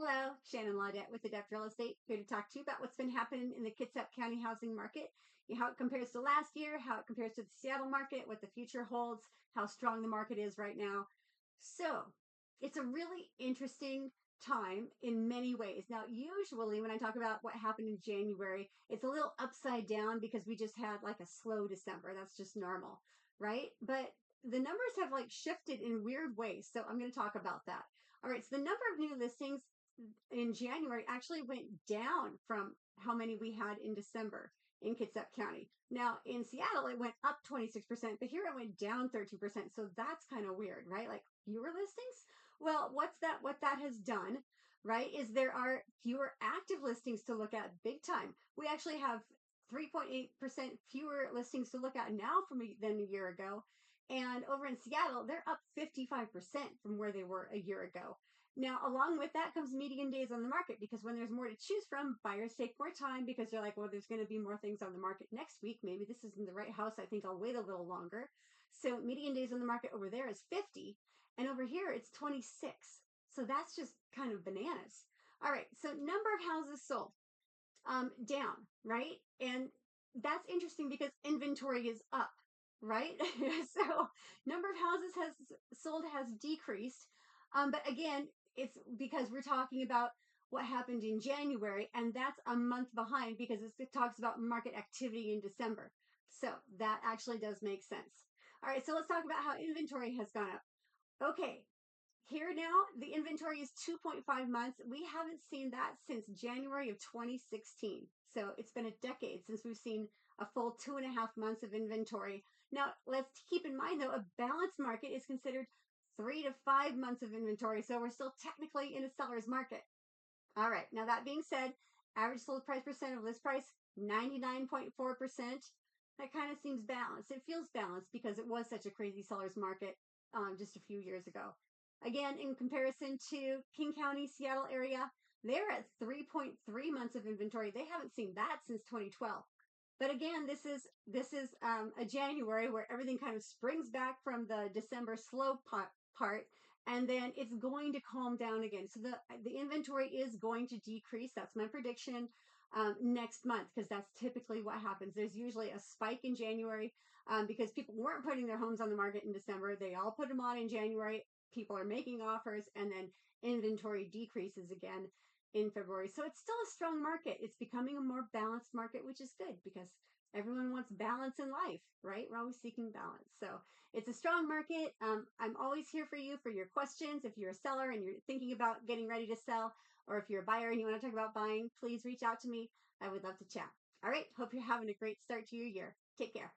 Hello, Shannan Laudet with Adept Real Estate, here to talk to you about what's been happening in the Kitsap County housing market, how it compares to last year, how it compares to the Seattle market, what the future holds, how strong the market is right now. So it's a really interesting time in many ways. Now, usually when I talk about what happened in January, it's a little upside down because we just had like a slow December. That's just normal, right? But the numbers have like shifted in weird ways. So I'm going to talk about that. All right. So the number of new listings in January actually went down from how many we had in December in Kitsap County. Now in Seattle, it went up 26%, but here it went down 13%. So that's kind of weird, right? Like fewer listings. Well, what that has done, right, is there are fewer active listings to look at big time. We actually have 3.8% fewer listings to look at now than a year ago. And over in Seattle, they're up 55% from where they were a year ago. Now, along with that comes median days on the market, because when there's more to choose from, buyers take more time because they're like, well, there's going to be more things on the market next week. Maybe this isn't the right house. I think I'll wait a little longer. So median days on the market over there is 50, and over here it's 26. So that's just kind of bananas. All right. So number of houses sold, down, right? And that's interesting because inventory is up, right? So number of houses has sold has decreased. But again, it's because we're talking about what happened in January, and that's a month behind because it talks about market activity in December. So that actually does make sense. All right, so let's talk about how inventory has gone up. Okay, here now, the inventory is 2.5 months. We haven't seen that since January of 2016. So it's been a decade since we've seen a full 2.5 months of inventory. Now, let's keep in mind, though, a balanced market is considered 3 to 5 months of inventory. So we're still technically in a seller's market. All right. Now, that being said, average sold price percent of list price, 99.4%. That kind of seems balanced. It feels balanced because it was such a crazy seller's market just a few years ago. Again, in comparison to King County, Seattle area, they're at 3.3 months of inventory. They haven't seen that since 2012. But again, this is a January where everything kind of springs back from the December slow part, and then it's going to calm down again. So the inventory is going to decrease. That's my prediction next month, because that's typically what happens. There's usually a spike in January because people weren't putting their homes on the market in December. They all put them on in January. People are making offers, and then inventory decreases again in February. So it's still a strong market. It's becoming a more balanced market, which is good because everyone wants balance in life, right? We're always seeking balance. So it's a strong market. I'm always here for you for your questions. If you're a seller and you're thinking about getting ready to sell, or if you're a buyer and you want to talk about buying, please reach out to me. I would love to chat. All right. Hope you're having a great start to your year. Take care.